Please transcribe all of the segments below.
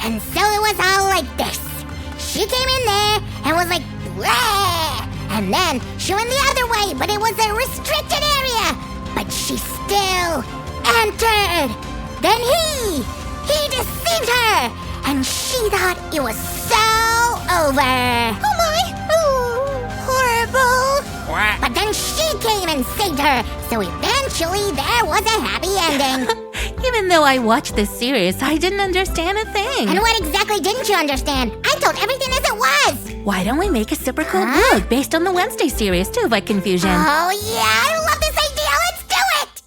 And so it was all like this. She came in there and was like, "Bleh!" And then she went the other way, but it was a restricted area. But she still entered. Then he deceived her. And she thought it was so over. Oh my, horrible. But then she came and saved her. So eventually there was a happy ending. Even though I watched this series, I didn't understand a thing. And what exactly didn't you understand? I told everything as it was. Why don't we make a super cool book based on the Wednesday series to avoid confusion? Oh yeah, I love this idea. Let's do it.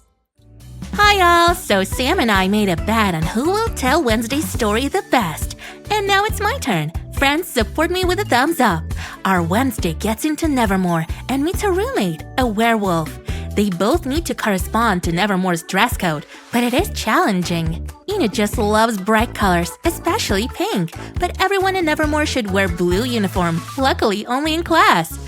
Hi y'all! So Sam and I made a bet on who will tell Wednesday's story the best. And now it's my turn. Friends, support me with a thumbs up. Our Wednesday gets into Nevermore and meets her roommate, a werewolf. They both need to correspond to Nevermore's dress code, but it is challenging. Enid just loves bright colors, especially pink, but everyone in Nevermore should wear blue uniform, luckily only in class.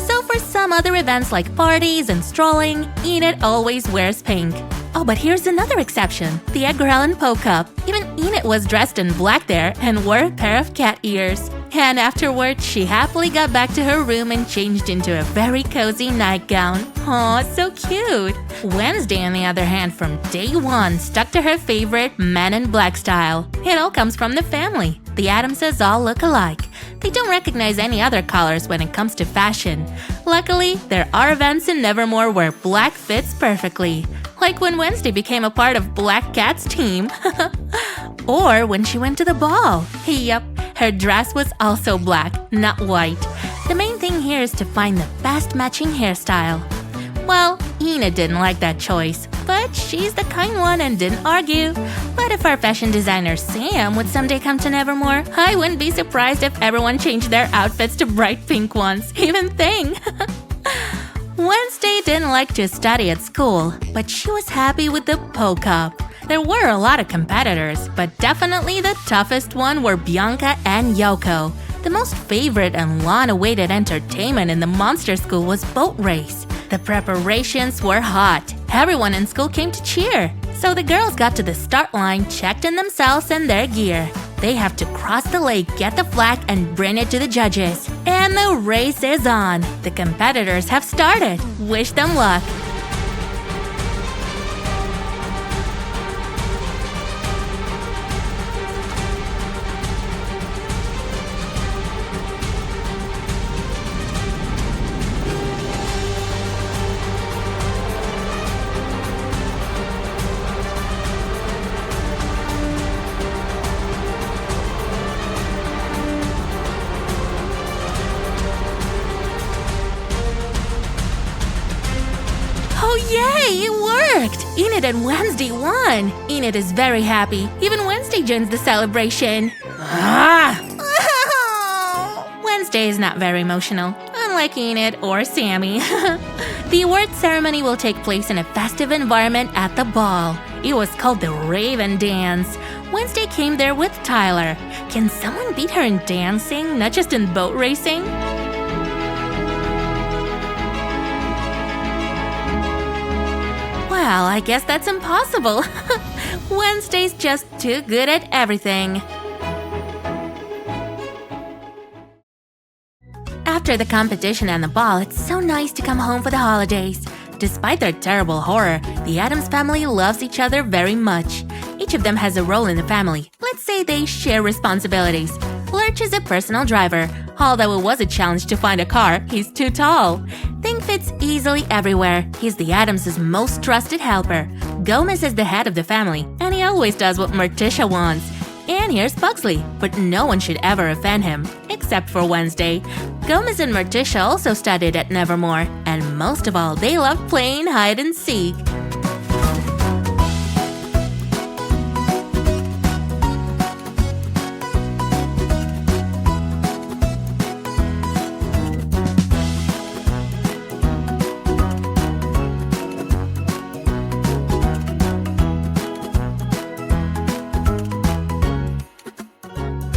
So for some other events like parties and strolling, Enid always wears pink. Oh, but here's another exception, the Edgar Allan Poe Cup. Even Enid was dressed in black there and wore a pair of cat ears. And afterwards, she happily got back to her room and changed into a very cozy nightgown. Aw, so cute! Wednesday, on the other hand, from day one, stuck to her favorite Men in Black style. It all comes from the family. The Adamses all look alike. They don't recognize any other colors when it comes to fashion. Luckily, there are events in Nevermore where black fits perfectly. Like when Wednesday became a part of Black Cat's team. Or when she went to the ball. Yup, her dress was also black, not white. The main thing here is to find the best matching hairstyle. Well, Enid didn't like that choice, but she's the kind one and didn't argue. But if our fashion designer Sam would someday come to Nevermore, I wouldn't be surprised if everyone changed their outfits to bright pink ones. Even thing! Wednesday didn't like to study at school, but she was happy with the Poe Cup. There were a lot of competitors, but definitely the toughest one were Bianca and Yoko. The most favorite and long-awaited entertainment in the monster school was boat race. The preparations were hot. Everyone in school came to cheer. So the girls got to the start line, checked in themselves and their gear. They have to cross the lake, get the flag, and bring it to the judges. And the race is on. The competitors have started. Wish them luck. Oh yay, it worked! Enid and Wednesday won! Enid is very happy. Even Wednesday joins the celebration. Wednesday is not very emotional, unlike Enid or Sammy. The award ceremony will take place in a festive environment at the ball. It was called the Raven Dance. Wednesday came there with Tyler. Can someone beat her in dancing, not just in boat racing? Well, I guess that's impossible. Wednesday's just too good at everything. After the competition and the ball, it's so nice to come home for the holidays. Despite their terrible horror, the Addams family loves each other very much. Each of them has a role in the family. Let's say they share responsibilities. Lurch is a personal driver. Although it was a challenge to find a car, he's too tall. Thing fits easily everywhere. He's the Addams' most trusted helper. Gomez is the head of the family, and he always does what Morticia wants. And here's Pugsley, but no one should ever offend him, except for Wednesday. Gomez and Morticia also studied at Nevermore, and most of all, they loved playing hide and seek.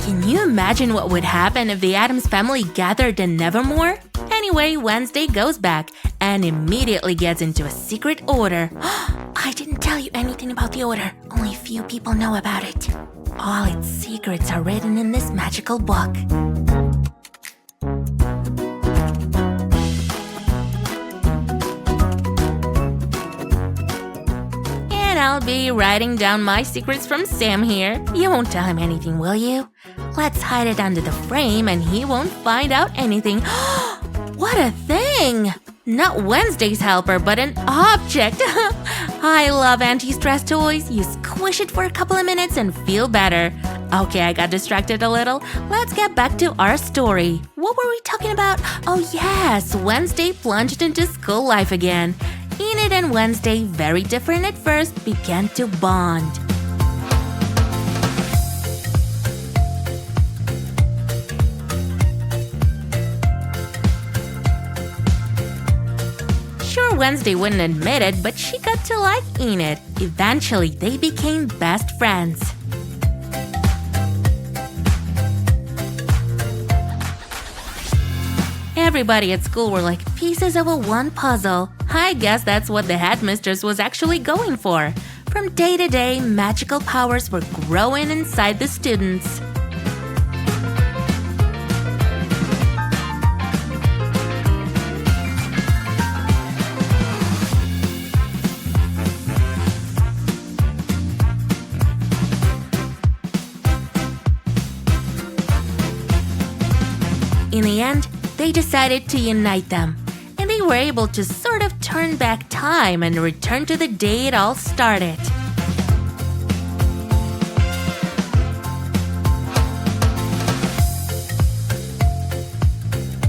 Can you imagine what would happen if the Addams family gathered in Nevermore? Anyway, Wednesday goes back, and immediately gets into a secret order. I didn't tell you anything about the order. Only few people know about it. All its secrets are written in this magical book. And I'll be writing down my secrets from Sam here. You won't tell him anything, will you? Let's hide it under the frame and he won't find out anything. What a thing! Not Wednesday's helper, but an object. I love anti-stress toys. You squish it for a couple of minutes and feel better. Okay, I got distracted a little. Let's get back to our story. What were we talking about? Oh yes, Wednesday plunged into school life again. Enid and Wednesday, very different at first, began to bond. Sure, Wednesday wouldn't admit it, but she got to like Enid. Eventually, they became best friends. Everybody at school were like pieces of a one puzzle. I guess that's what the headmistress was actually going for. From day to day, magical powers were growing inside the students. In the end, they decided to unite them, and they were able to sort of turn back time and return to the day it all started.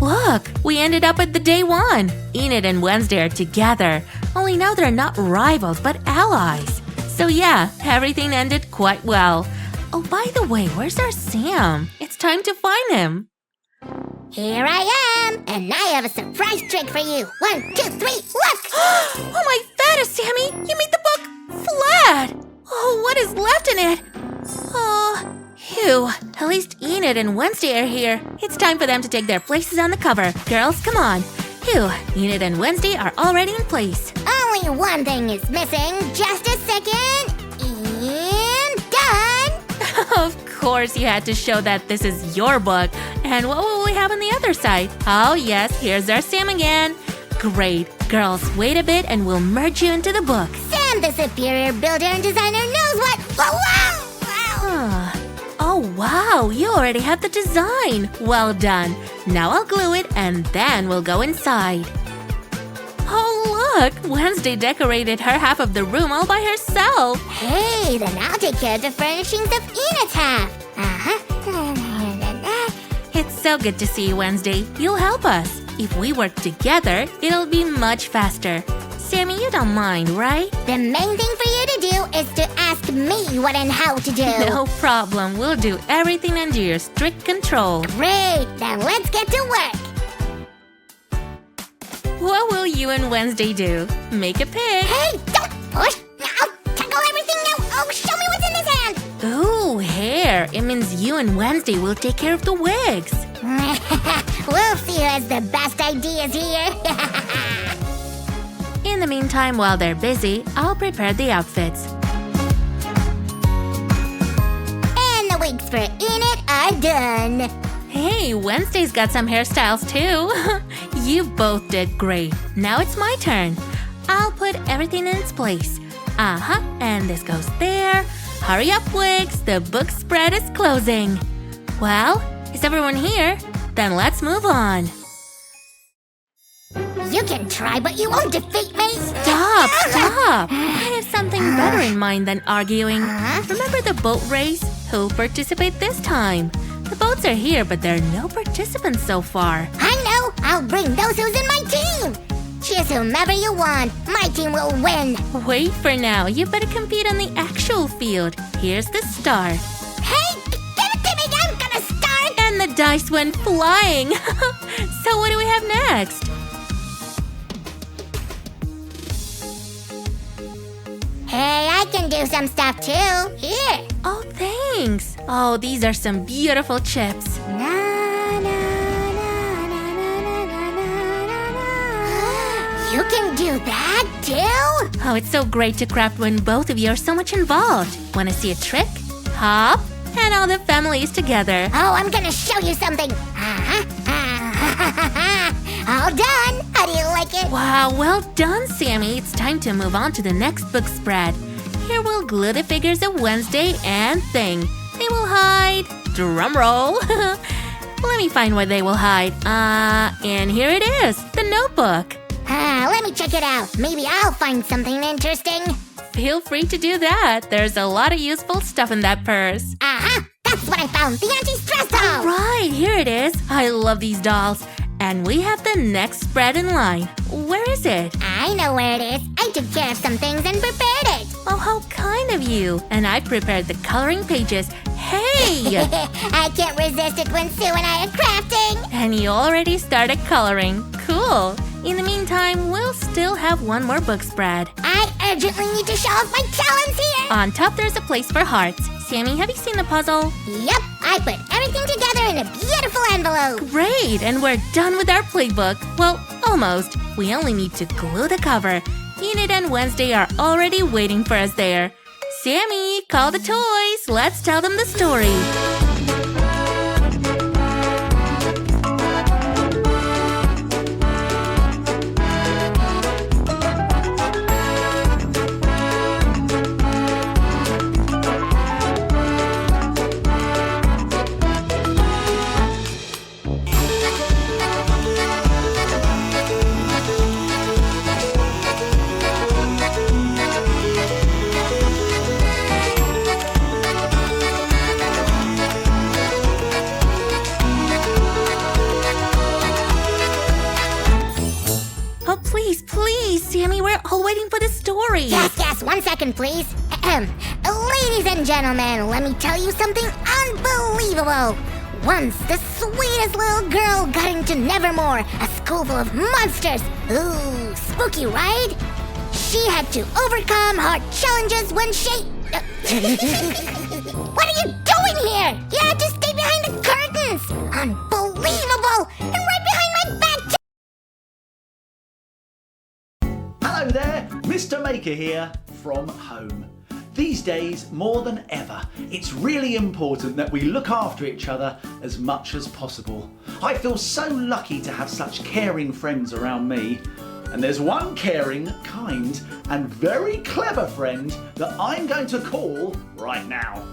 Look, we ended up at the day one. Enid and Wednesday are together, only now they're not rivals but allies. So yeah, everything ended quite well. Oh, by the way, where's our Sam? It's time to find him. Here I am, and I have a surprise trick for you. 1, 2, 3, look! Oh my goodness, Sammy! You made the book flat! Oh, what is left in it? Oh, phew. At least Enid and Wednesday are here. It's time for them to take their places on the cover. Girls, come on. Phew, Enid and Wednesday are already in place. Only one thing is missing. Just a second. And done! Of course you had to show that this is your book. And what will we have on the other side? Oh yes, here's our Sam again. Great. Girls, wait a bit and we'll merge you into the book. Sam, the superior builder and designer, knows what... Wow! Oh wow, you already have the design. Well done. Now I'll glue it and then we'll go inside. Oh look, Wednesday decorated her half of the room all by herself. Hey, then I'll take care of the furnishings of Enid's half. It's so good to see you, Wednesday. You'll help us. If we work together, it'll be much faster. Sammy, you don't mind, right? The main thing for you to do is to ask me what and how to do. No problem. We'll do everything under your strict control. Great. Then let's get to work. What will you and Wednesday do? Make a pic. Hey, don't push. I'll tackle everything now. Oh, show me what's in his hand. Ooh, hair. It means you and Wednesday will take care of the wigs. We'll see who has the best ideas here. In the meantime, while they're busy, I'll prepare the outfits. And the wigs for Enid are done. Hey, Wednesday's got some hairstyles too. You both did great. Now it's my turn. I'll put everything in its place. And this goes there. Hurry up, wigs. The book spread is closing. Well, is everyone here? Then let's move on. You can try, but you won't defeat me. Stop! I have something better in mind than arguing. Remember the boat race? Who'll participate this time? The boats are here, but there are no participants so far. I know! I'll bring those who's in my team! Choose whomever you want. My team will win. Wait for now. You better compete on the actual field. Here's the start. Hey! Give it to me! I'm gonna start! And the dice went flying. So what do we have next? Hey, I can do some stuff too. Here. Oh, thanks. Oh, these are some beautiful chips. You can do that too? Oh, it's so great to craft when both of you are so much involved. Want to see a trick? Hop, and all the family is together. Oh, I'm gonna show you something. All done. How do you like it? Wow, well done, Sammy. It's time to move on to the next book spread. Here we'll glue the figures of Wednesday and Thing. They will hide. Drum roll. Let me find where they will hide. And here it is, the notebook. Let me check it out. Maybe I'll find something interesting. Feel free to do that. There's a lot of useful stuff in that purse. That's what I found. The anti-stress doll. Right, here it is. I love these dolls. And we have the next spread in line. Where is it? I know where it is. I took care of some things and prepared it. Oh, how kind of you. And I prepared the coloring pages. Hey! I can't resist it when Sue and I are crafting. And you already started coloring. Cool. In the meantime, we'll still have one more book spread. I urgently need to show off my talents here. On top, there's a place for hearts. Sammy, have you seen the puzzle? Yep, I put everything together in a beautiful envelope. Great, and we're done with our playbook. Well, almost. We only need to glue the cover. Enid and Wednesday are already waiting for us there. Sammy, call the toys. Let's tell them the story. Please, Sammy, we're all waiting for the story. Yes, 1 second, please. Ladies and gentlemen, let me tell you something unbelievable. Once, the sweetest little girl got into Nevermore, a school full of monsters. Ooh, spooky, right? She had to overcome hard challenges when she... What are you doing here? You had to stay behind the curtains. Unbelievable! And right behind my back, too. Hello there, Mr. Maker here from home. These days, more than ever, it's really important that we look after each other as much as possible. I feel so lucky to have such caring friends around me. And there's one caring, kind, and very clever friend that I'm going to call right now.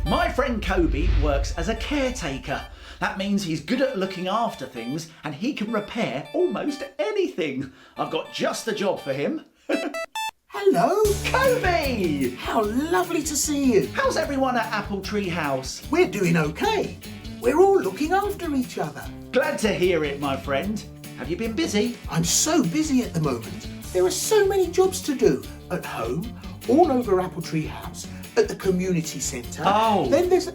My friend Kobe works as a caretaker. That means he's good at looking after things and he can repair almost anything. I've got just the job for him. Hello, Kobe! how lovely to see you. How's everyone at Apple Tree House? We're doing okay. We're all looking after each other. Glad to hear it, my friend. Have you been busy? I'm so busy at the moment. There are so many jobs to do at home, all over Apple Tree House, at the community centre. Oh. Then there's...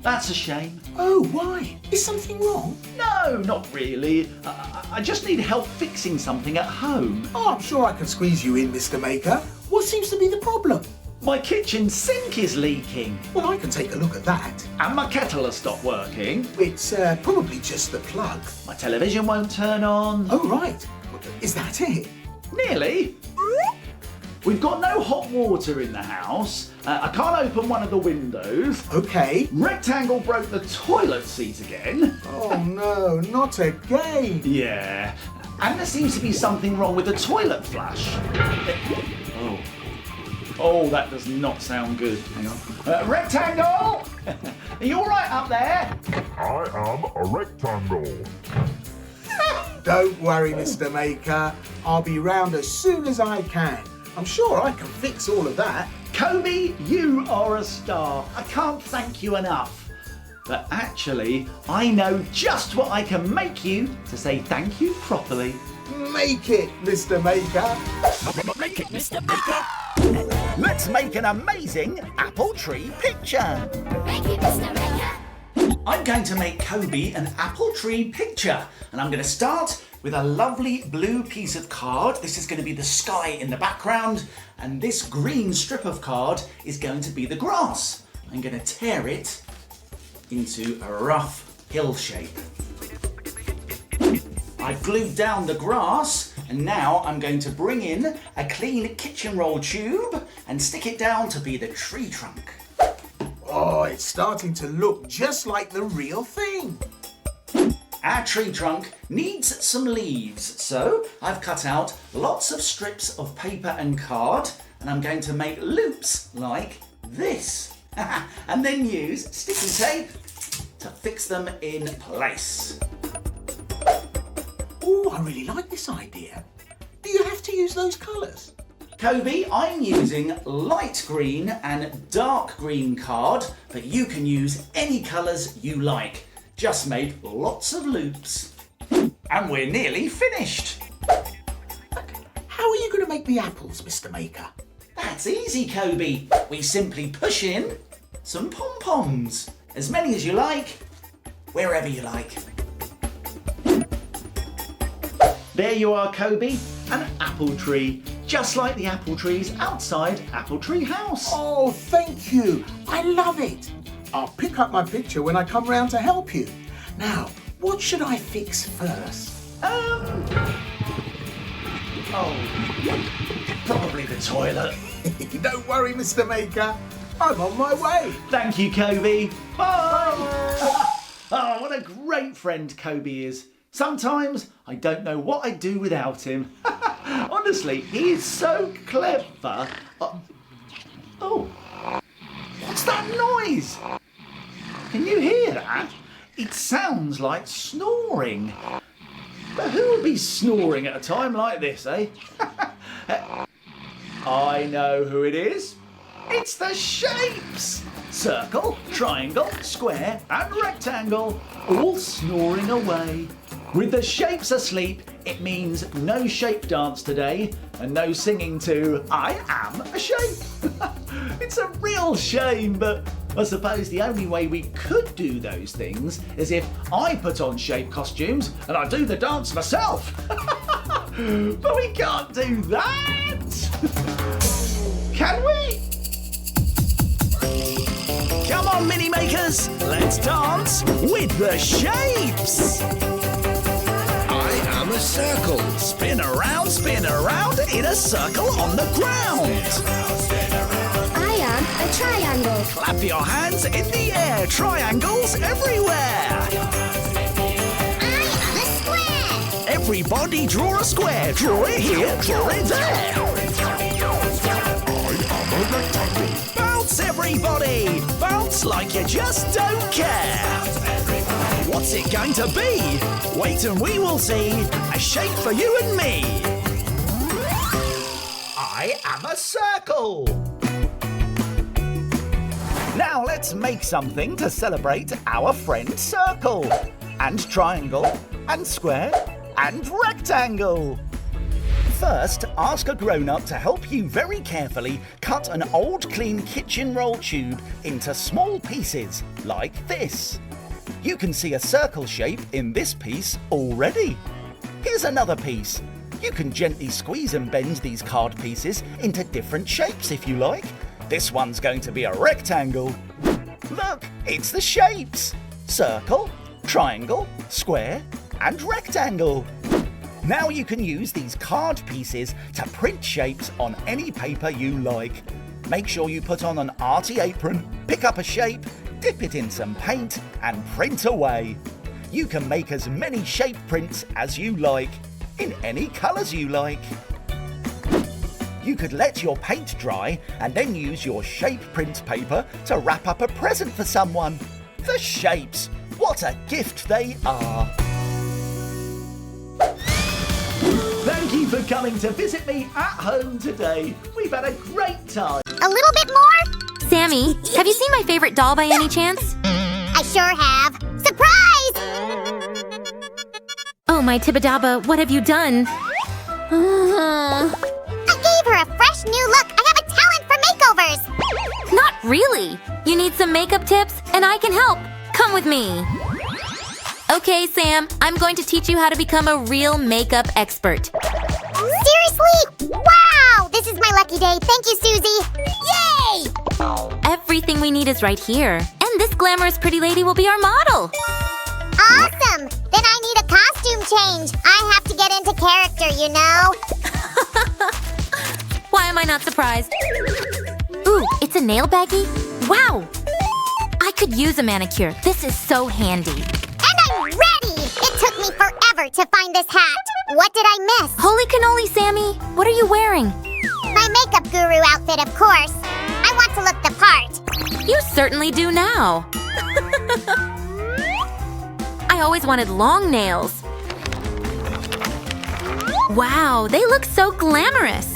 That's a shame. Oh, why? Is something wrong? No, not really. I just need help fixing something at home. Oh, I'm sure I can squeeze you in, Mr. Maker. What seems to be the problem? My kitchen sink is leaking Well, I can take a look at that. and my kettle has stopped working. It's probably just the plug. My television won't turn on. Oh, right. Is that it? Nearly. We've got no hot water in the house. I can't open one of the windows. Okay. Rectangle broke the toilet seat again. Oh, no, not again. Yeah. And there seems to be something wrong with the toilet flush. Oh. Oh, that does not sound good. Hang on. Rectangle! Are you all right up there? I am a rectangle. Don't worry, Mr. Maker. I'll be round as soon as I can. I'm sure I can fix all of that. Kobe, you are a star. I can't thank you enough. But actually, I know just what I can make you to say thank you properly. Make it, Mr. Maker. Make it, Mr. Maker. Let's make an amazing apple tree picture. Make it, Mr. Maker. I'm going to make Kobe an apple tree picture, and I'm going to start with a lovely blue piece of card. This is going to be the sky in the background, and this green strip of card is going to be the grass. I'm going to tear it into a rough hill shape. I've glued down the grass, And now I'm going to bring in a clean kitchen roll tube and stick it down to be the tree trunk. Oh, it's starting to look just like the real thing. Our tree trunk needs some leaves, so I've cut out lots of strips of paper and card, and I'm going to make loops like this. And then use sticky tape to fix them in place. Oh, I really like this idea. Do you have to use those colours? Kobe, I'm using light green and dark green card, but you can use any colours you like. Just make lots of loops. And we're nearly finished. How are you going to make the apples, Mr. Maker? That's easy, Kobe. We simply push in some pom-poms. As many as you like, wherever you like. There you are, Kobe, an apple tree, just like the apple trees outside Apple Tree House. Oh, thank you. I love it. I'll pick up my picture when I come round to help you. Now, what should I fix first? Probably the toilet. Don't worry, Mr. Maker. I'm on my way. Thank you, Kobe. Bye. Oh, what a great friend Kobe is. Sometimes I don't know what I'd do without him. Honestly, he is so clever. Oh, what's that noise? Can you hear that? It sounds like snoring. But who would be snoring at a time like this, eh? I know who it is. It's the shapes! Circle, triangle, square and rectangle, all snoring away. With the shapes asleep, it means no shape dance today and no singing to I Am a Shape. It's a real shame, but I suppose the only way we could do those things is if I put on shape costumes and I do the dance myself. But we can't do that. Can we? Come on, mini makers, let's dance with the shapes. I am a circle. Spin around in a circle on the ground. I am a triangle. Clap your hands in the air, triangles everywhere. I am a square. Everybody draw a square, draw it here, draw it there. I am a rectangle. Bounce everybody, bounce like you just don't care. What's it going to be? Wait and we will see, a shape for you and me. I am a circle. Now let's make something to celebrate our friend circle. And triangle, and square, and rectangle. First, ask a grown-up to help you very carefully cut an old clean kitchen roll tube into small pieces, like this. You can see a circle shape in this piece already. Here's another piece. You can gently squeeze and bend these card pieces into different shapes if you like. This one's going to be a rectangle. Look, it's the shapes. Circle, triangle, square, and rectangle. Now you can use these card pieces to print shapes on any paper you like. Make sure you put on an arty apron, pick up a shape, dip it in some paint and print away. You can make as many shape prints as you like, in any colours you like. You could let your paint dry and then use your shape print paper to wrap up a present for someone. The shapes, what a gift they are. Thank you for coming to visit me at home today. We've had a great time. A little bit more? Sammy, have you seen my favorite doll by any chance? I sure have. Surprise! Oh, my Tibidaba, what have you done? I gave her a fresh new look. I have a talent for makeovers. Not really. You need some makeup tips, and I can help. Come with me. Okay, Sam, I'm going to teach you how to become a real makeup expert. Seriously? Wow! This is my lucky day. Thank you, Susie. Yay! Everything we need is right here. And this glamorous pretty lady will be our model. Awesome! Then I need a costume change. I have to get into character, you know? Why am I not surprised? Ooh, it's a nail baggie? Wow! I could use a manicure. This is so handy. And I'm ready! It took me forever to find this hat. What did I miss? Holy cannoli, Sammy! What are you wearing? My makeup guru outfit, of course. I want to look the part. You certainly do now. I always wanted long nails. Wow, they look so glamorous.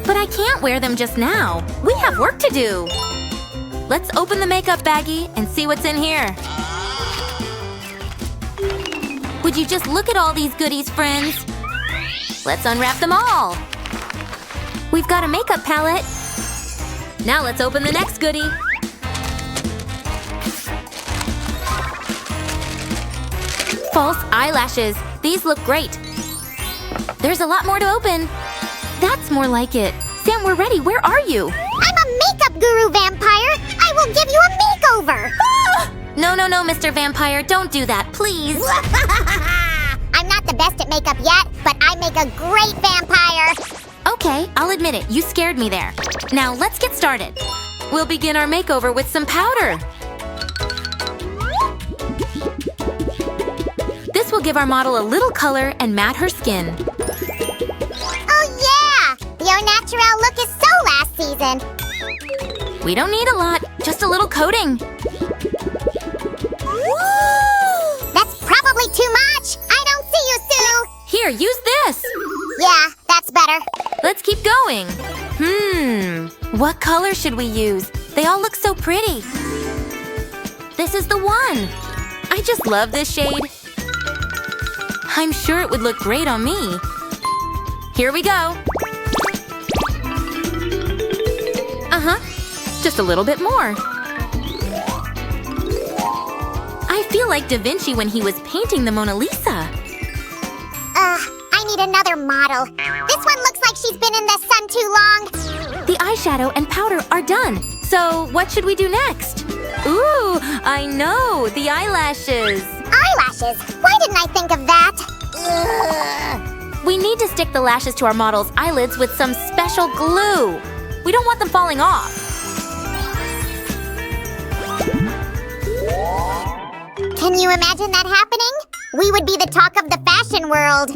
But I can't wear them just now. We have work to do. Let's open the makeup baggie and see what's in here. Would you just look at all these goodies, friends? Let's unwrap them all. We've got a makeup palette. Now let's open the next goodie. False eyelashes. These look great. There's a lot more to open. That's more like it. Sam, we're ready. Where are you? I'm a makeup guru vampire. I will give you a makeover. No, Mr. Vampire. Don't do that, please. I'm not the best at makeup yet, but I make a great vampire. Okay, I'll admit it. You scared me there. Now, let's get started. We'll begin our makeover with some powder. This will give our model a little color and matte her skin. Oh yeah! The au naturel look is so last season. We don't need a lot, just a little coating. That's probably too much. I don't see you, Sue. Here, use this. Yeah, that's better. Let's keep going. What color should we use? They all look so pretty. This is the one. I just love this shade. I'm sure it would look great on me. Here we go. Just a little bit more. I feel like Da Vinci when he was painting the Mona Lisa. I need another model. This one looks like she's been in the sun too long. The eyeshadow and powder are done. So what should we do next? Ooh, I know, the eyelashes. Eyelashes? Why didn't I think of that? Ugh. We need to stick the lashes to our model's eyelids with some special glue. We don't want them falling off. Can you imagine that happening? We would be the talk of the fashion world.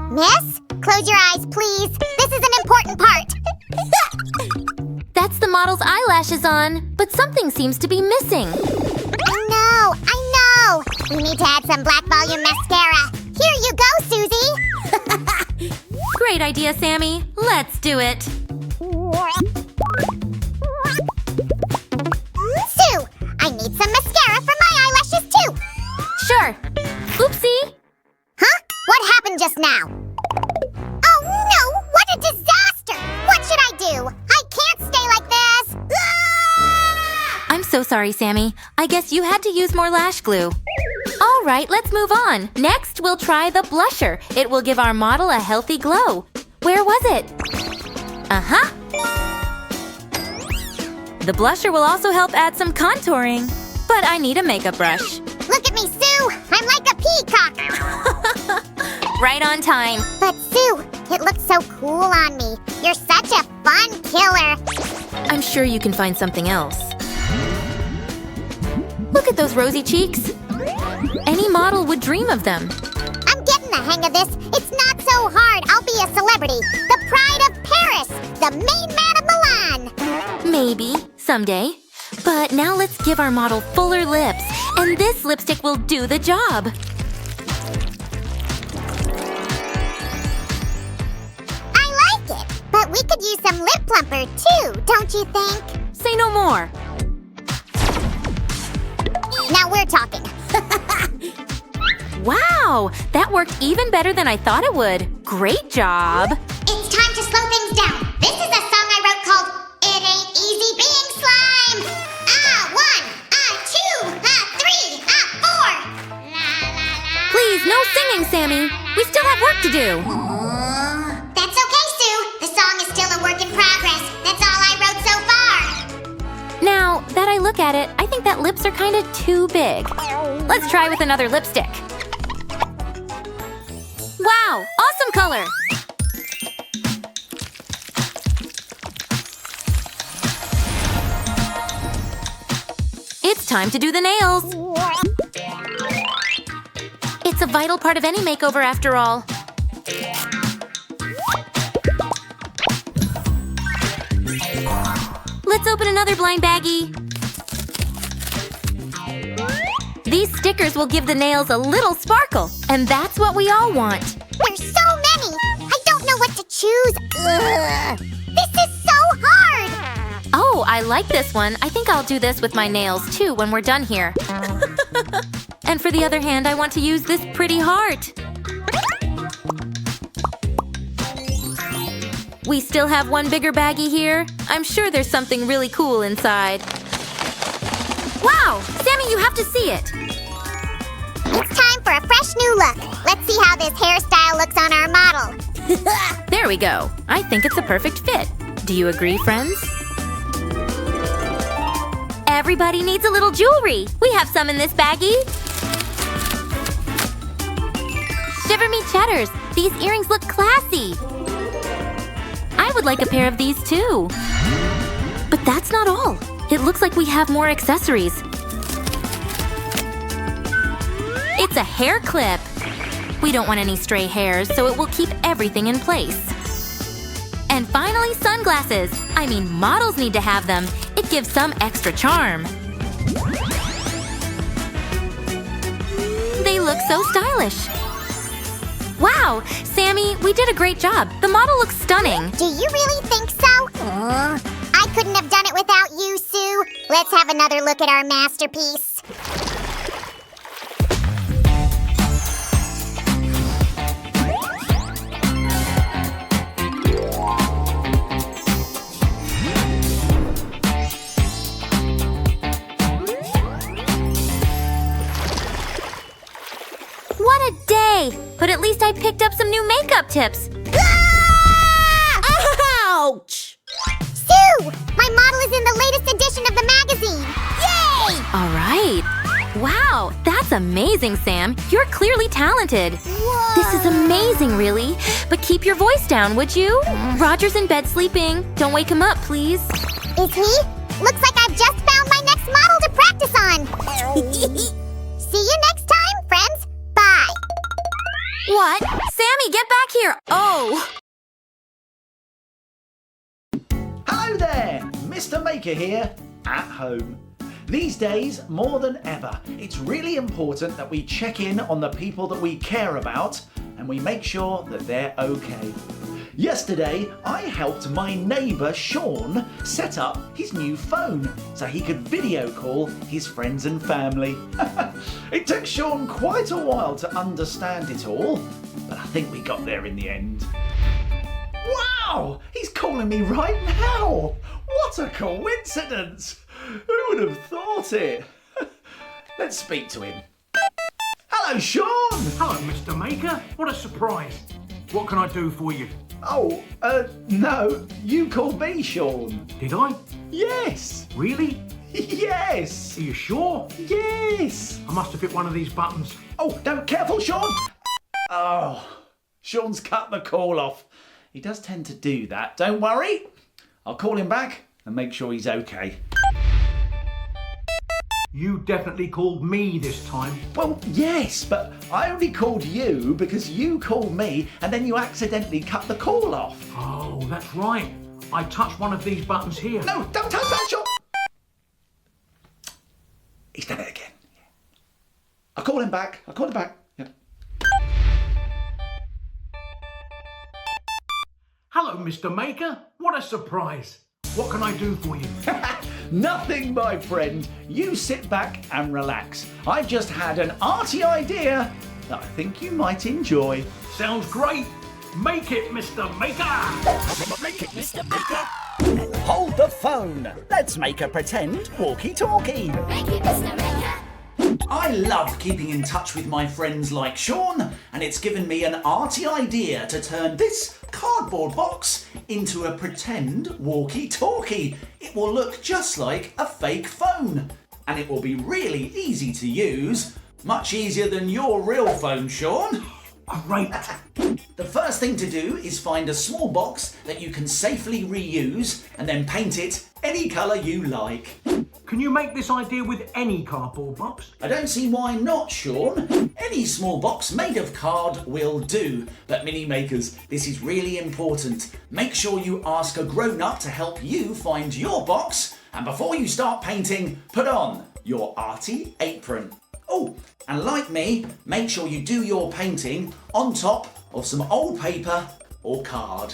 Miss, close your eyes, please. This is an important part. That's the model's eyelashes on, but something seems to be missing. I know. We need to add some black volume mascara. Here you go, Susie. Great idea, Sammy. Let's do it. Sue, I need some mascara for my eyelashes too. Sure. Oopsie. Huh? What happened just now? Oh no! What a disaster! What should I do? I can't stay like this! Ah! I'm so sorry, Sammy. I guess you had to use more lash glue. All right, let's move on. Next, we'll try the blusher. It will give our model a healthy glow. Where was it? The blusher will also help add some contouring. But I need a makeup brush. Look at me, Sue! I'm like a peacock! Right on time. But Sue, it looks so cool on me. You're such a fun killer. I'm sure you can find something else. Look at those rosy cheeks. Any model would dream of them. I'm getting the hang of this. It's not so hard. I'll be a celebrity. The pride of Paris. The main man of Milan. Maybe, someday. But now let's give our model fuller lips. And this lipstick will do the job. I like it. But we could use some lip plumper too, don't you think? Say no more. Now we're talking. Wow, that worked even better than I thought it would. Great job. It's time to slow things down. This is a song I wrote called It Ain't Easy Being Slime. 1, 2, 3, 4. La, la, la. Please, no singing, Sammy. We still have work to do. That's okay, Sue. The song is still a work in progress. That's all I wrote so far. Now that I look at it, I think think that lips are kind of too big. Let's try with another lipstick. Wow, awesome color! It's time to do the nails. It's a vital part of any makeover after all. Let's open another blind baggie. These stickers will give the nails a little sparkle, and that's what we all want. There's so many! I don't know what to choose. Ugh. This is so hard! Oh, I like this one. I think I'll do this with my nails too when we're done here. And for the other hand, I want to use this pretty heart. We still have one bigger baggie here. I'm sure there's something really cool inside. Wow! Sammy, you have to see it! It's time for a fresh new look. Let's see how this hairstyle looks on our model. There we go. I think it's a perfect fit. Do you agree, friends? Everybody needs a little jewelry. We have some in this baggie. Shiver me cheddars. These earrings look classy. I would like a pair of these too. But that's not all. It looks like we have more accessories. It's a hair clip. We don't want any stray hairs, so it will keep everything in place. And finally, sunglasses. I mean, models need to have them. It gives some extra charm. They look so stylish. Wow, Sammy, we did a great job. The model looks stunning. Do you really think so? I couldn't have done it without you, Sue. Let's have another look at our masterpiece. What a day! But at least I picked up some new makeup tips. Ouch! Sue! My model is in the latest edition of the magazine! Yay! All right. Wow, that's amazing, Sam. You're clearly talented. Whoa. This is amazing, really. But keep your voice down, would you? Roger's in bed sleeping. Don't wake him up, please. Is he? Looks like I've just found my next model to practice on. See you next time, friends. Bye. What? Sammy, get back here! Oh! Hello there, Mr. Maker here, at home. These days, more than ever, it's really important that we check in on the people that we care about and we make sure that they're okay. Yesterday, I helped my neighbour Sean set up his new phone so he could video call his friends and family. It took Sean quite a while to understand it all, but I think we got there in the end. Wow! He's calling me right now! What a coincidence! Who would have thought it? Let's speak to him. Hello, Sean! Hello, Mr. Maker. What a surprise. What can I do for you? Oh, no, you called me Sean. Did I? Yes! Really? Yes! Are you sure? Yes! I must have hit one of these buttons. Oh, no, careful, Sean! Oh, Sean's cut the call off. He does tend to do that. Don't worry. I'll call him back and make sure he's okay. You definitely called me this time. Well, yes, but I only called you because you called me and then you accidentally cut the call off. Oh, that's right. I touched one of these buttons here. No, don't touch that, Sean! He's done it again. I'll call him back. Yeah. Hello, Mr. Maker. What a surprise. What can I do for you? Nothing, my friend. You sit back and relax. I've just had an arty idea that I think you might enjoy. Sounds great. Make it, Mr. Maker. Make it, Mr. Maker. Hold the phone. Let's make a pretend walkie-talkie. Make it, Mr. Maker. I love keeping in touch with my friends like Sean, and it's given me an arty idea to turn this cardboard box into a pretend walkie-talkie. It will look just like a fake phone. and it will be really easy to use. Much easier than your real phone, Sean. Great. The first thing to do is find a small box that you can safely reuse and then paint it any colour you like. Can you make this idea with any cardboard box? I don't see why not, Sean. Any small box made of card will do. But mini makers, this is really important. Make sure you ask a grown-up to help you find your box. And before you start painting, put on your arty apron. Oh, and like me, make sure you do your painting on top of some old paper or card.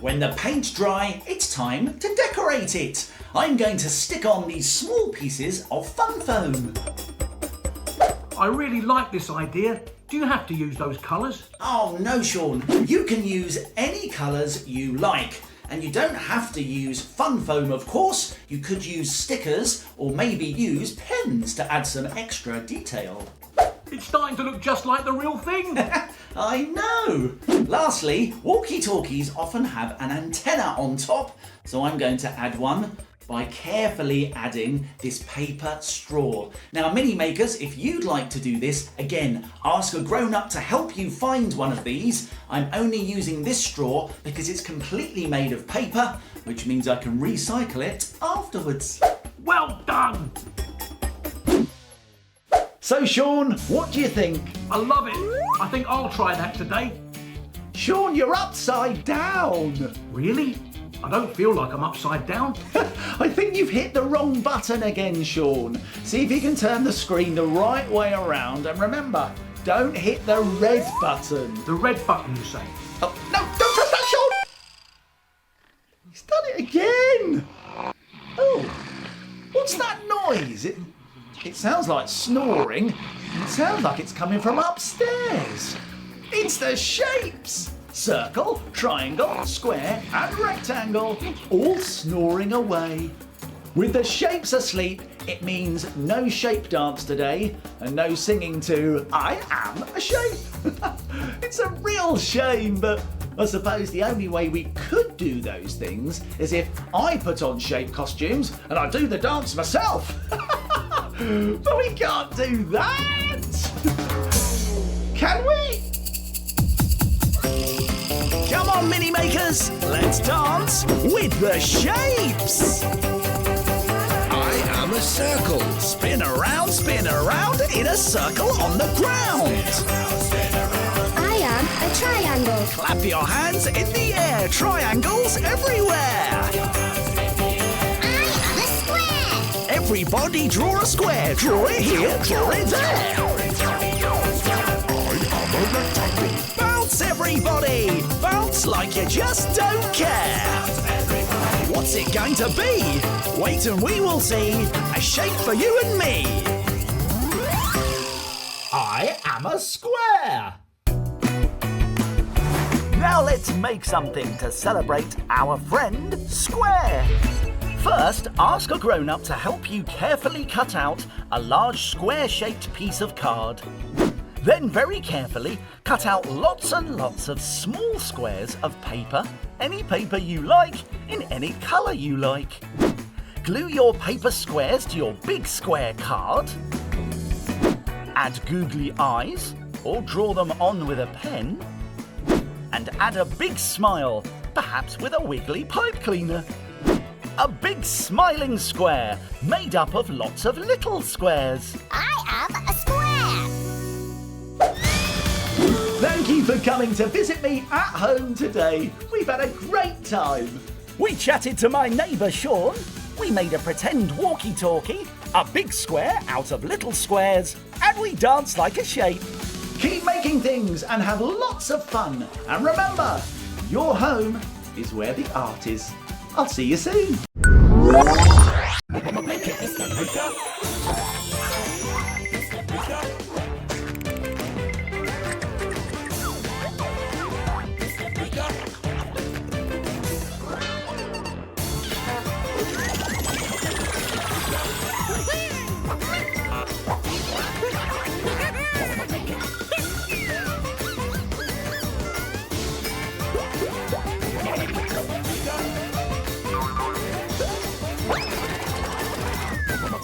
When the paint's dry, it's time to decorate it. I'm going to stick on these small pieces of fun foam. I really like this idea. Do you have to use those colours? Oh no, Sean, you can use any colours you like. And you don't have to use fun foam, of course. You could use stickers or maybe use pens to add some extra detail. It's starting to look just like the real thing. I know! Lastly, walkie-talkies often have an antenna on top, so I'm going to add one by carefully adding this paper straw. Now, mini makers, if you'd like to do this, again, ask a grown-up to help you find one of these. I'm only using this straw because it's completely made of paper, which means I can recycle it afterwards. Well done. So, Sean, what do you think? I love it. I think I'll try that today. Sean, you're upside down. Really? I don't feel like I'm upside down. I think you've hit the wrong button again, Sean. See if you can turn the screen the right way around, and remember, don't hit the red button. The red button, you say? Oh, no, don't press that, Sean! He's done it again! Oh, what's that noise? It sounds like snoring. It sounds like it's coming from upstairs. It's the shapes! Circle, triangle, square and rectangle, all snoring away. With the shapes asleep, it means no shape dance today and no singing to I Am a Shape. It's a real shame, but I suppose the only way we could do those things is if I put on shape costumes and I do the dance myself. But we can't do that. Can we? Come on, mini makers, let's dance with the shapes. I am a circle. Spin around in a circle on the ground. I am a triangle. Clap your hands in the air, triangles everywhere. I am a square. Everybody draw a square, draw it here, draw it there. I am a rectangle. Bounce everybody, bounce like you just don't care. What's it going to be? Wait and we will see, a shape for you and me. I am a square. Now let's make something to celebrate our friend Square. First, ask a grown-up to help you carefully cut out a large square-shaped piece of card. Then very carefully cut out lots and lots of small squares of paper, any paper you like, in any colour you like. Glue your paper squares to your big square card. Add googly eyes, or draw them on with a pen. And add a big smile, perhaps with a wiggly pipe cleaner. A big smiling square made up of lots of little squares. I am a square. Thank you for coming to visit me at home today. We've had a great time. We chatted to my neighbour Sean. We made a pretend walkie-talkie, a big square out of little squares, and we danced like a shape. Keep making things and have lots of fun. And remember, your home is where the art is. I'll see you soon.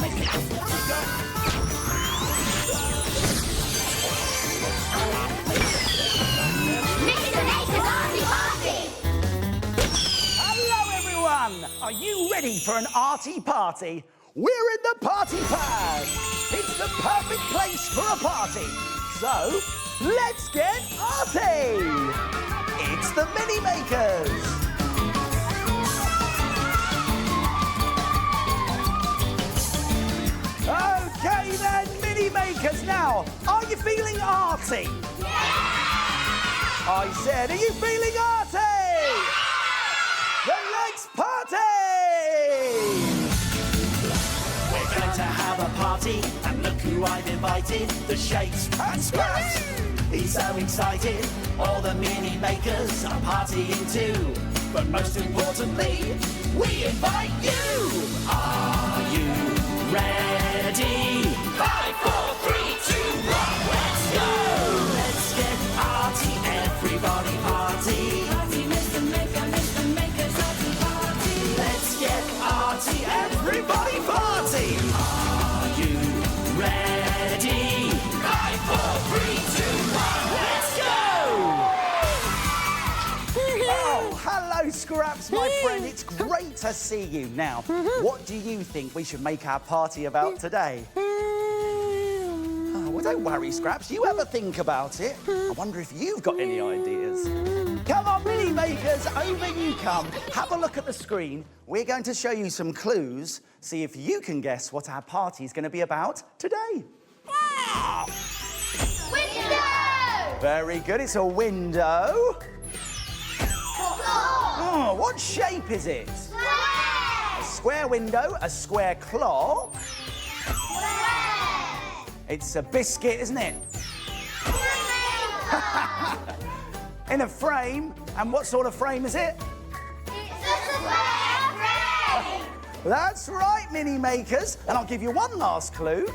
Hello everyone! Are you ready for an arty party? We're in the party pad! It's the perfect place for a party! So, let's get arty! It's the Mini Makers! Okay then, Mini Makers, now, are you feeling arty? I said, are you feeling arty? Then let's party! We're going to have a party, and look who I've invited, the Shakes and Scraps. He's so excited, all the Mini Makers are partying too. But most importantly, we invite you! Are you ready? 5, 4, 3, 2, 1, let's go! Let's get arty, everybody party. Party, Mr. Maker, Mr. Maker's arty party. Let's get arty, everybody party. Are you ready? 5, 4, 3, 2, 1, let's go! Oh, hello, Scraps, my friend. It's great to see you. Now, what do you think we should make our party about today? Oh, well, don't worry, Scraps. You ever think about it? I wonder if you've got any ideas. Come on, Mini Makers, over you come. Have a look at the screen. We're going to show you some clues. See if you can guess what our party's going to be about today. Window! Very good. It's a window. Oh, what shape is it? A square window, a square clock. It's a biscuit, isn't it? In a frame. And what sort of frame is it? That's right, Mini Makers. And I'll give you one last clue.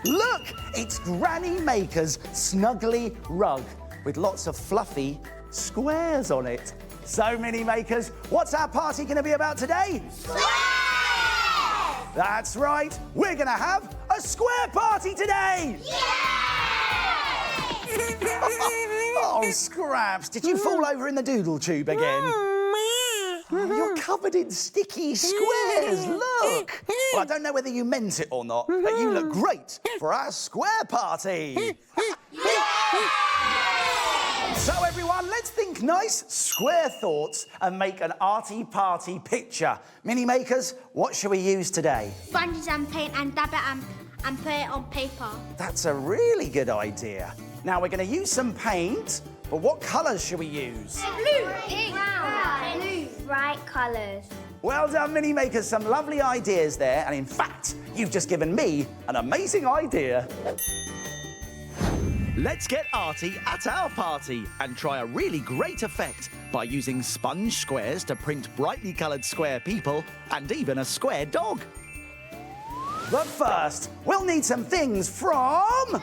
Look, it's Granny Maker's snuggly rug with lots of fluffy squares on it. So, Mini Makers, what's our party going to be about today? Square! That's right, we're going to have a square party today! Oh, Scraps, did you fall over in the doodle tube again? Oh, you're covered in sticky squares, look! Well, I don't know whether you meant it or not, but you look great for our square party! So everyone, let's think nice, square thoughts and make an arty party picture. Mini Makers, what shall we use today? Sponges and paint and dab it and put it on paper. That's a really good idea. Now we're going to use some paint, but what colours shall we use? Blue, pink, brown, blue, bright colours. Well done, Mini Makers, some lovely ideas there. And in fact, you've just given me an amazing idea. Let's get arty at our party and try a really great effect by using sponge squares to print brightly coloured square people and even a square dog. But first, we'll need some things from...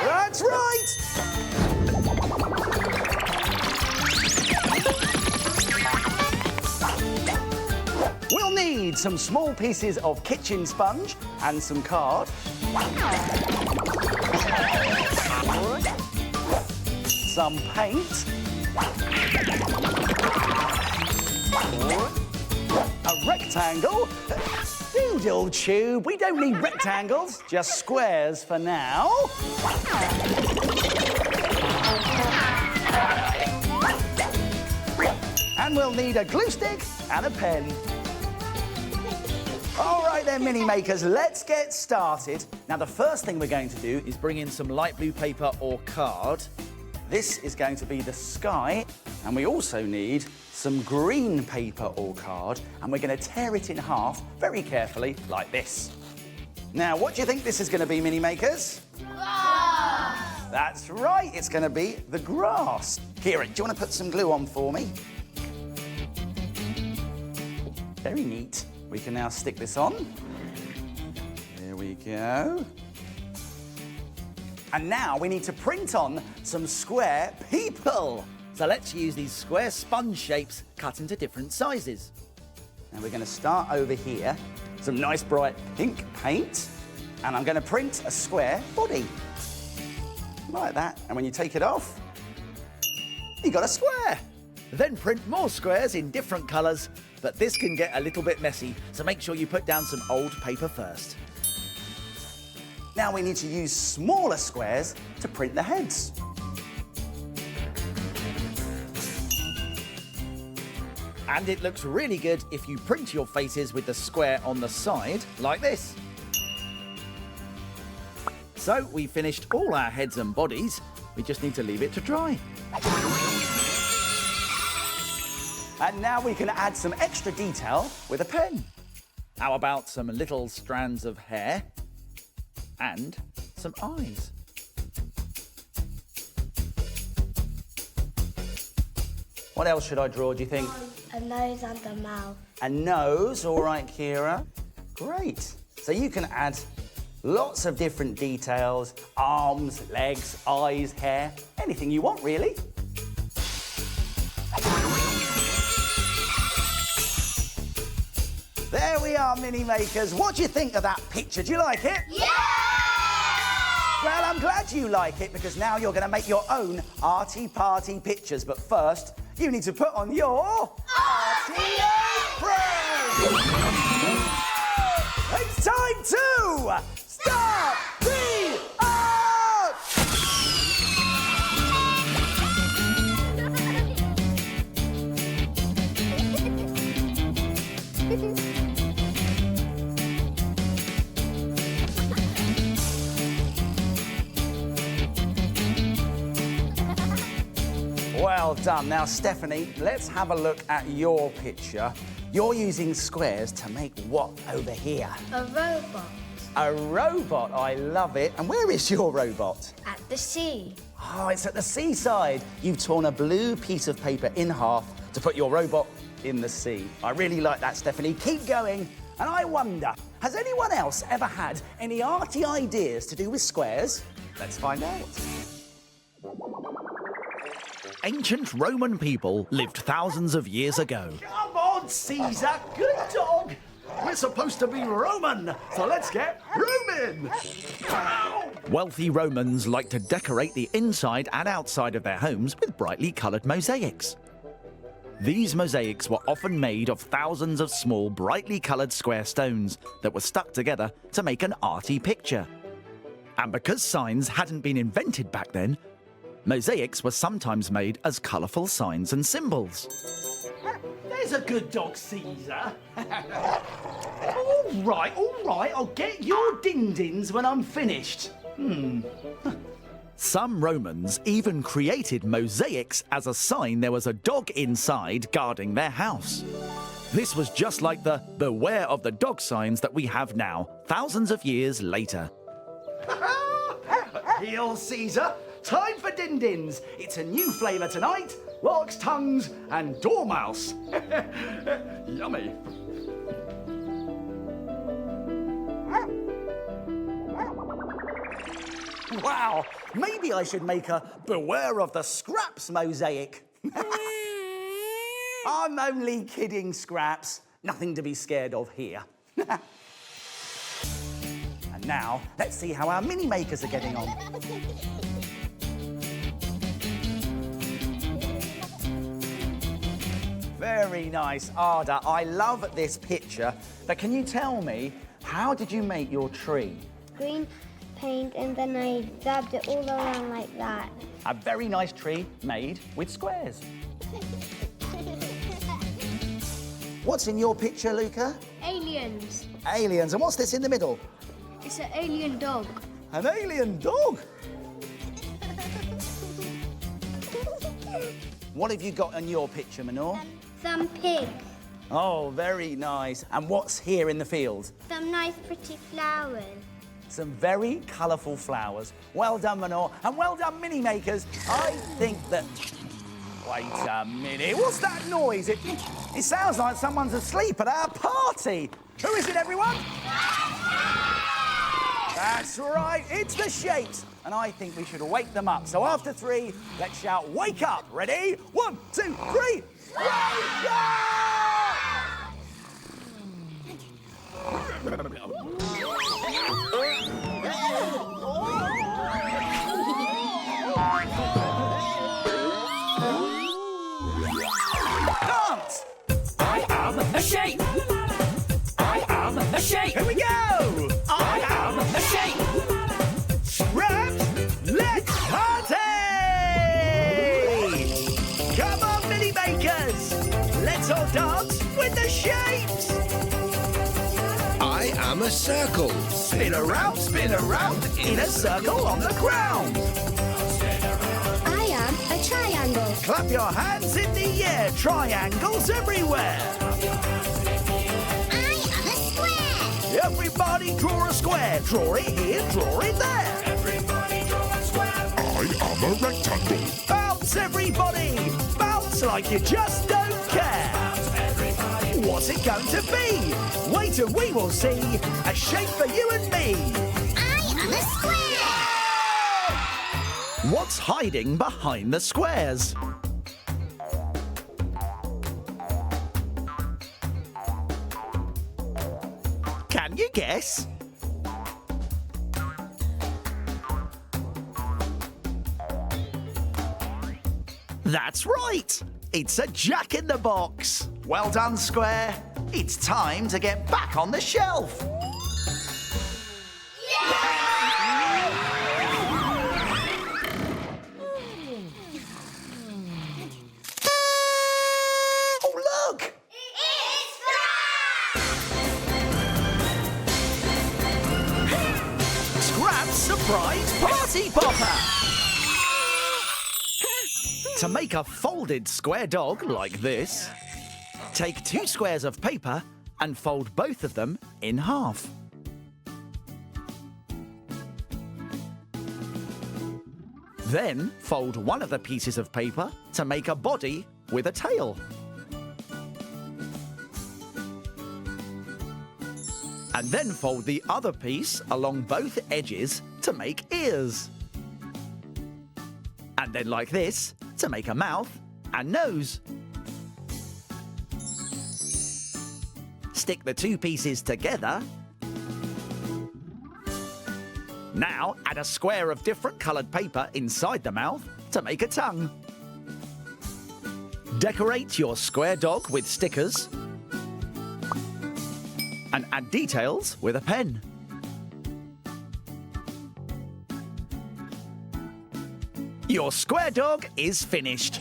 That's right! We'll need some small pieces of kitchen sponge and some card. Some paint. A rectangle. Doodle tube. We don't need rectangles, just squares for now. And we'll need a glue stick and a pen. All right then, Mini Makers, let's get started. Now, the first thing we're going to do is bring in some light blue paper or card. This is going to be the sky, and we also need some green paper or card, and we're going to tear it in half very carefully, like this. Now, what do you think this is going to be, Mini Makers? Grass! That's right, it's going to be the grass. Kieran, do you want to put some glue on for me? Very neat. We can now stick this on. There we go. And now we need to print on some square people. So let's use these square sponge shapes cut into different sizes. And we're going to start over here. Some nice bright pink paint. And I'm going to print a square body. Like that. And when you take it off, you got a square. Then print more squares in different colours, but this can get a little bit messy, so make sure you put down some old paper first. Now we need to use smaller squares to print the heads. And it looks really good if you print your faces with the square on the side, like this. So we finished all our heads and bodies. We just need to leave it to dry. And now we can add some extra detail with a pen. How about some little strands of hair and some eyes? What else should I draw, do you think? A nose and a mouth. A nose, all right, Kira. Great. So you can add lots of different details, arms, legs, eyes, hair, anything you want, really. There we are, Mini Makers. What do you think of that picture? Do you like it? Yeah! Well, I'm glad you like it, because now you're going to make your own arty-party pictures. But first, you need to put on your arty apron! It's time to start the art! Well done. Now, Stephanie, let's have a look at your picture. You're using squares to make what over here? A robot. A robot. I love it. And where is your robot? At the sea. Oh, it's at the seaside. You've torn a blue piece of paper in half to put your robot in the sea. I really like that, Stephanie. Keep going. And I wonder, has anyone else ever had any arty ideas to do with squares? Let's find out. Ancient Roman people lived thousands of years ago. Come on, Caesar, good dog. We're supposed to be Roman, so let's get Roman. Ow! Wealthy Romans liked to decorate the inside and outside of their homes with brightly coloured mosaics. These mosaics were often made of thousands of small, brightly coloured square stones that were stuck together to make an arty picture. And because signs hadn't been invented back then, mosaics were sometimes made as colourful signs and symbols. There's a good dog, Caesar. All right, I'll get your din-dins when I'm finished. Some Romans even created mosaics as a sign there was a dog inside guarding their house. This was just like the "Beware of the dog" signs that we have now, thousands of years later. Heel, Caesar. Time for din-dins. It's a new flavour tonight. Lark's tongues and dormouse. Yummy. Wow, maybe I should make a "Beware of the Scraps" mosaic. I'm only kidding, Scraps. Nothing to be scared of here. And now, let's see how our mini makers are getting on. Very nice, Ada. I love this picture. But can you tell me, how did you make your tree? Green paint, and then I dabbed it all around like that. A very nice tree made with squares. What's in your picture, Luca? Aliens. Aliens. And what's this in the middle? It's an alien dog. An alien dog? What have you got in your picture, Manor? Some pigs. Oh, very nice. And what's here in the field? Some nice pretty flowers. Some very colourful flowers. Well done, Manor. And well done, mini makers. I think that... Wait a minute. What's that noise? It sounds like someone's asleep at our party. Who is it, everyone? That's right. It's the Shakes. And I think we should wake them up. So after 3, let's shout, "Wake up!" Ready? 1, 2, 3. Wake up! Dance! I am a shape. I am a shape. Here we go! I am a shape. Scraps, let's party! Come on, mini makers! Let's all dance with the shapes! I am a circle. Spin around in a circle on the ground. I am a triangle. Clap your hands in the air, triangles everywhere. I am a square. Everybody draw a square, draw it here, draw it there. Everybody draw a square. I am a rectangle. Bounce everybody, bounce like you just don't care. What's it going to be? Wait and we will see a shape for you and me. I am a square. What's hiding behind the squares? Can you guess? That's right! It's a jack-in-the-box! Well done, Square! It's time to get back on the shelf! Oh, look! Scrap's surprise party popper! To make a folded square dog like this, take 2 squares of paper and fold both of them in half. Then fold one of the pieces of paper to make a body with a tail. And then fold the other piece along both edges to make ears. And then like this to make a mouth and nose. Stick the 2 pieces together. Now add a square of different coloured paper inside the mouth to make a tongue. Decorate your square dog with stickers and add details with a pen. Your square dog is finished.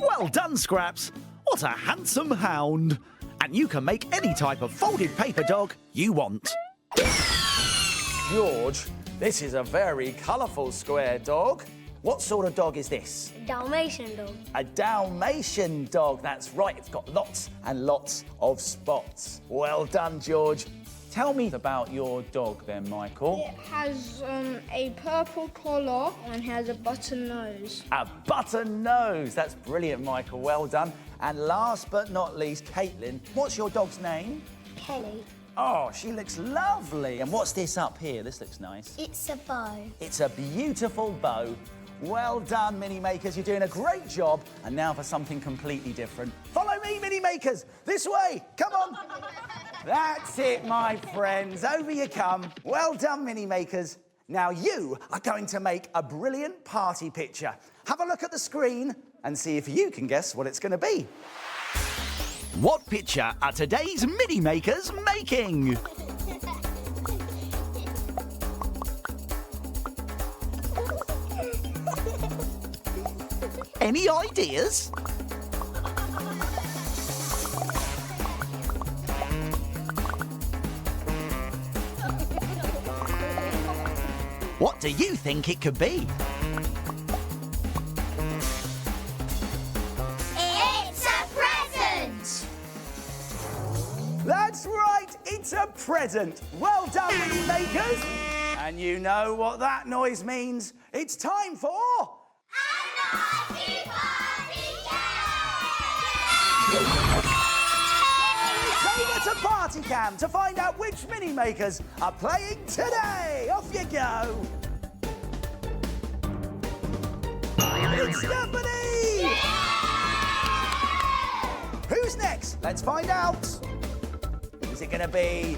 Well done, Scraps. What a handsome hound. And you can make any type of folded paper dog you want. George, this is a very colourful square dog. What sort of dog is this? Dalmatian dog. A Dalmatian dog, that's right. It's got lots and lots of spots. Well done, George. Tell me about your dog then, Michael. It has a purple collar and has a button nose. A button nose. That's brilliant, Michael. Well done. And last but not least, Caitlin, what's your dog's name? Kelly. Oh, she looks lovely. And what's this up here? This looks nice. It's a bow. It's a beautiful bow. Well done, Mini Makers. You're doing a great job. And now for something completely different. Follow me, Mini Makers. This way. Come on. That's it, my friends. Over you come. Well done, Mini Makers. Now you are going to make a brilliant party picture. Have a look at the screen and see if you can guess what it's going to be. What picture are today's Mini Makers making? Any ideas? What do you think it could be? It's a present! That's right, it's a present. Well done, Mini Makers. And you know what that noise means. It's time for... It's over to Party Cam to find out which Mini Makers are playing today. Off you go. It's Stephanie! Yeah! Who's next? Let's find out. Is Is it going to be...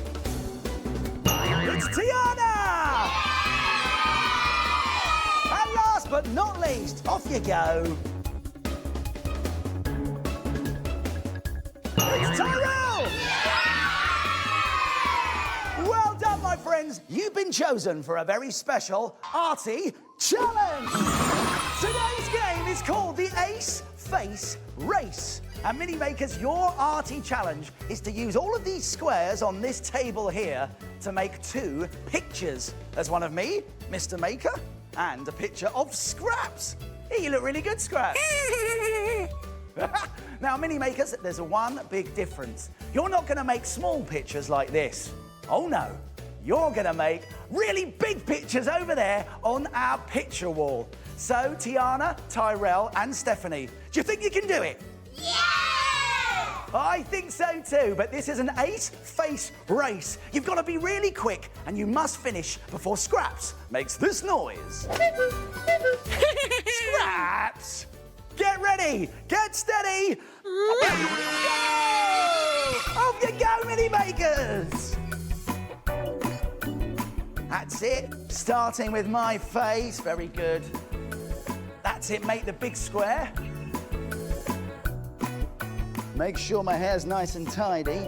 It's Tiana! And last but not least, off you go. It's Tyrell! Well done, my friends. You've been chosen for a very special arty challenge. Today's game is called the Ace Face Race. And Mini Makers, your arty challenge is to use all of these squares on this table here to make 2 pictures. There's one of me, Mr. Maker, and a picture of Scraps. Hey, you look really good, Scraps. Now, Mini Makers, there's one big difference. You're not going to make small pictures like this. Oh, no. You're going to make really big pictures over there on our picture wall. So, Tiana, Tyrell, and Stephanie, do you think you can do it? Yeah! I think so too, but this is an ace face race. You've got to be really quick and you must finish before Scraps makes this noise. Scraps! Get ready! Get steady! Off you go, Mini Makers! That's it. Starting with my face. Very good. That's it. Make the big square. Make sure my hair's nice and tidy.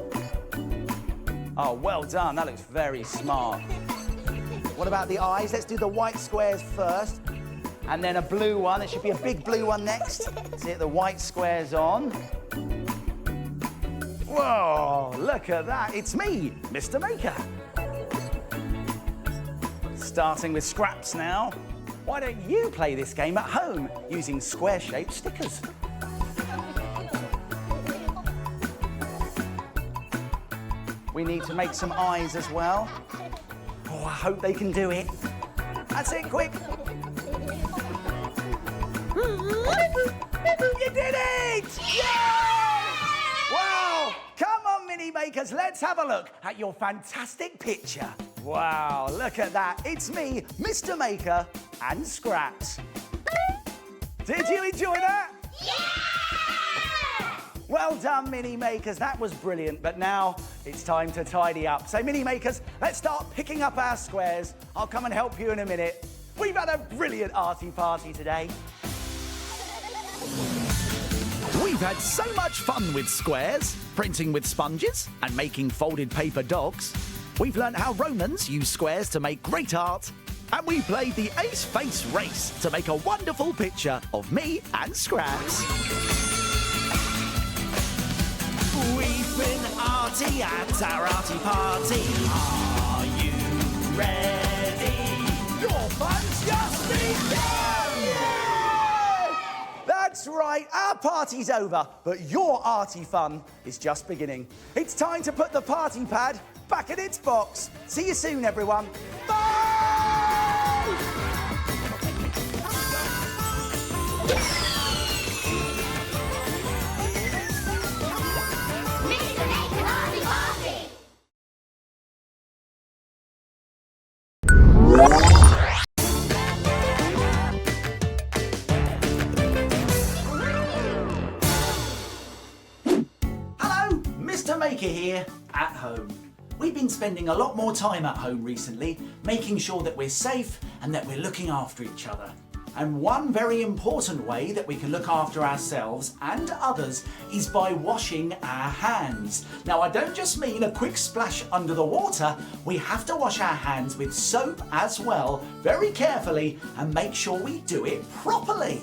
Oh, well done. That looks very smart. What about the eyes? Let's do the white squares first. And then a blue one. There should be a big blue one next. See it, the white square's on. Whoa, look at that. It's me, Mr. Maker. Starting with Scraps now. Why don't you play this game at home using square-shaped stickers? We need to make some eyes as well. Oh, I hope they can do it. That's it, quick. You did it! Yay! Wow! Come on, Mini Makers, let's have a look at your fantastic picture. Wow, look at that. It's me, Mr. Maker, and Scraps. Did you enjoy that? Yeah! Well done, Mini Makers. That was brilliant, but now it's time to tidy up. So, Mini Makers, let's start picking up our squares. I'll come and help you in a minute. We've had a brilliant arty party today. We've had so much fun with squares, printing with sponges, and making folded paper dogs. We've learnt how Romans use squares to make great art. And we played the Ace Face Race to make a wonderful picture of me and Scraps. We've been arty at our arty party. Are you ready? Your fun's just begun! Yeah! That's right, our party's over, but your arty fun is just beginning. It's time to put the party pad back in its box. See you soon, everyone. Bye! Hello, Mr. Maker here, at home. We've been spending a lot more time at home recently, making sure that we're safe and that we're looking after each other. And one very important way that we can look after ourselves and others is by washing our hands. Now, I don't just mean a quick splash under the water. We have to wash our hands with soap as well, very carefully, and make sure we do it properly.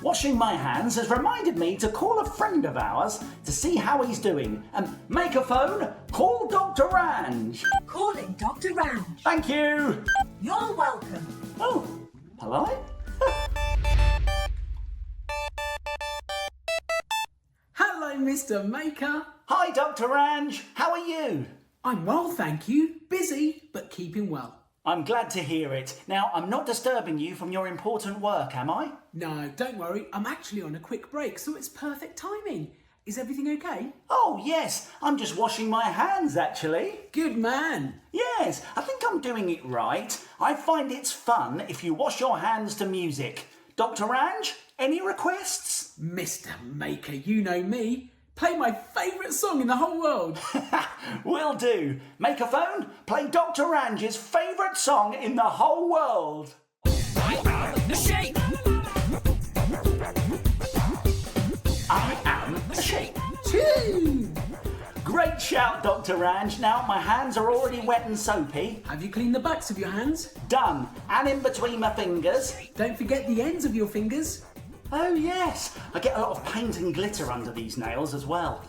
Washing my hands has reminded me to call a friend of ours to see how he's doing. Make a phone, call Dr. Ranj. Calling Dr. Ranj. Thank you. You're welcome. Oh, polite. Hello, Mr. Maker. Hi, Dr. Ranj. How are you? I'm well, thank you. Busy, but keeping well. I'm glad to hear it. Now, I'm not disturbing you from your important work, am I? No, don't worry. I'm actually on a quick break, so it's perfect timing. Is everything okay? Oh, yes. I'm just washing my hands, actually. Good man. Yes, I think I'm doing it right. I find it's fun if you wash your hands to music. Dr. Ranj, any requests? Mr. Maker, you know me. Play my favourite song in the whole world. Will do. Make a phone, play Dr. Ranj's favourite song in the whole world. I am a shape. I am a shape. Choo! Great shout, Dr. Ranj. Now my hands are already wet and soapy. Have you cleaned the backs of your hands? Done. And in between my fingers. Don't forget the ends of your fingers. Oh yes, I get a lot of paint and glitter under these nails as well.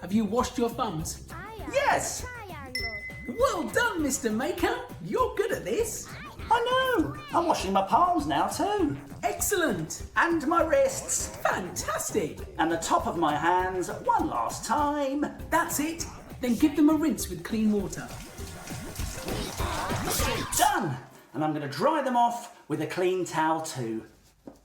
Have you washed your thumbs? Yes. Well done, Mr. Maker. You're good at this. I know. I'm washing my palms now too. Excellent. And my wrists. Fantastic. And the top of my hands one last time. That's it. Then give them a rinse with clean water. Done. And I'm going to dry them off with a clean towel too.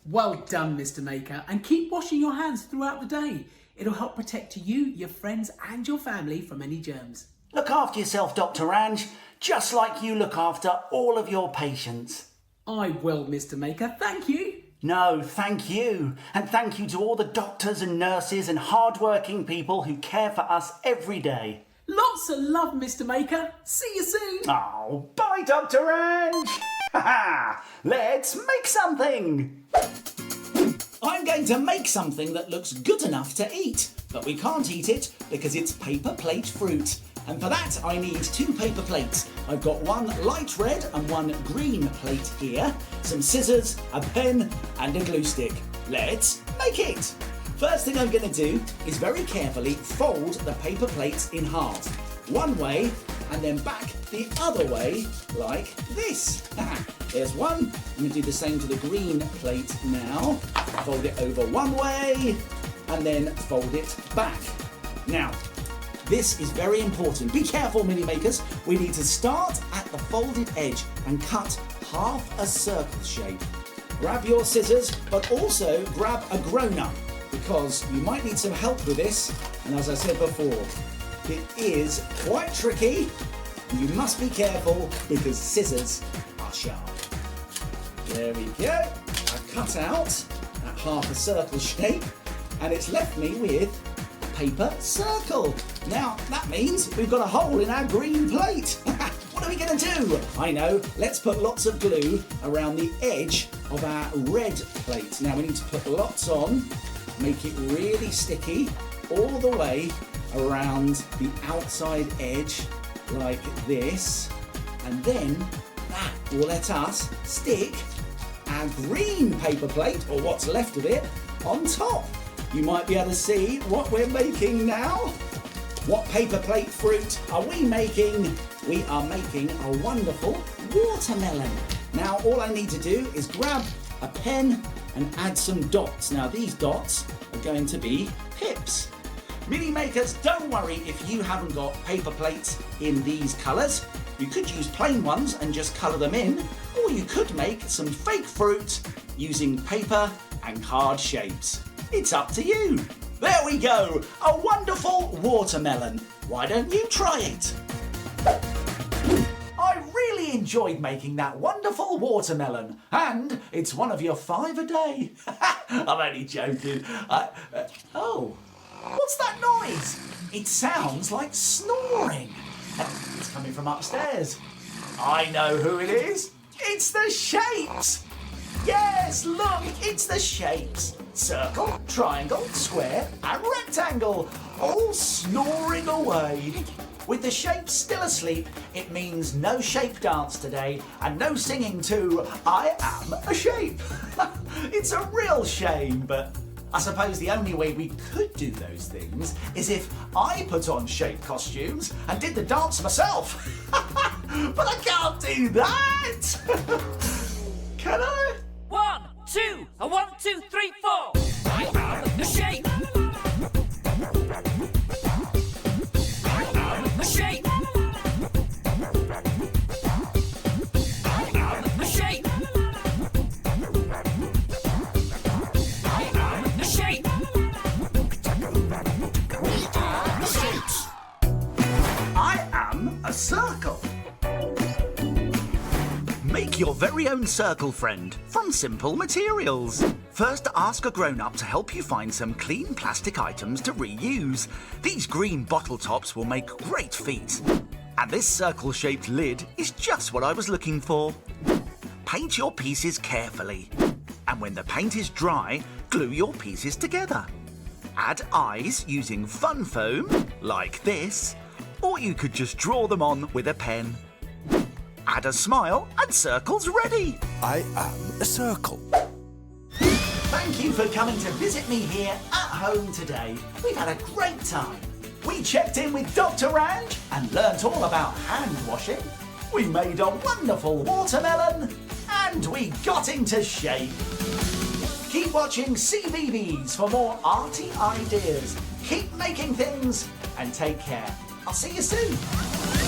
Well done, Mr. Maker, and keep washing your hands throughout the day. It'll help protect you, your friends and your family from any germs. Look after yourself, Dr. Ranj, just like you look after all of your patients. I will, Mr. Maker, thank you. No, thank you. And thank you to all the doctors and nurses and hard-working people who care for us every day. Lots of love, Mr. Maker. See you soon. Oh, bye, Dr. Ranj. Let's make something. I'm going to make something that looks good enough to eat, but we can't eat it because it's paper plate fruit. And for that, I need 2 paper plates. I've got one light red and one green plate here, some scissors, a pen, and a glue stick. Let's make it. First thing I'm going to do is very carefully fold the paper plates in half. One way, and then back the other way, like this. There's one. I'm going to do the same to the green plate now. Fold it over one way, and then fold it back. Now, this is very important. Be careful, mini makers. We need to start at the folded edge and cut half a circle shape. Grab your scissors, but also grab a grown-up, because you might need some help with this. And as I said before, it is quite tricky. You must be careful because scissors are sharp. There we go. I've cut out that half a circle shape, and it's left me with a paper circle. Now, that means we've got a hole in our green plate. What are we going to do? I know. Let's put lots of glue around the edge of our red plate. Now, we need to put lots on, make it really sticky all the way around the outside edge like this, and then that will let us stick our green paper plate, or what's left of it, on top. You might be able to see what we're making now. What paper plate fruit are we making? We are making a wonderful watermelon. Now all I need to do is grab a pen and add some dots. Now these dots are going to be pips. Mini makers, don't worry if you haven't got paper plates in these colours. You could use plain ones and just colour them in, or you could make some fake fruit using paper and card shapes. It's up to you. There we go, a wonderful watermelon. Why don't you try it? I really enjoyed making that wonderful watermelon, and it's one of your 5 a day. I'm only joking. Oh. What's that noise? It sounds like snoring. It's coming from upstairs. I know who it is. It's the shapes. Yes, look, it's the shapes. Circle, triangle, square, and rectangle, all snoring away. With the shapes still asleep, it means no shape dance today and no singing to I Am a Shape. It's a real shame, but I suppose the only way we could do those things is if I put on shape costumes and did the dance myself. But I can't do that. Can I? 1, 2, 1, 2, 3, 4. I am a shape. I am a shape. I am a shape. I am a shape. We are the shapes. I am a circle. Make your very own circle, friend, from simple materials. First, ask a grown-up to help you find some clean plastic items to reuse. These green bottle tops will make great feet. And this circle-shaped lid is just what I was looking for. Paint your pieces carefully. And when the paint is dry, glue your pieces together. Add eyes using fun foam, like this, or you could just draw them on with a pen. Add a smile and circle's ready. I am a circle. Thank you for coming to visit me here at home today. We've had a great time. We checked in with Dr. Ranj and learnt all about hand washing. We made a wonderful watermelon and we got into shape. Keep watching CBeebies for more arty ideas. Keep making things and take care. I'll see you soon.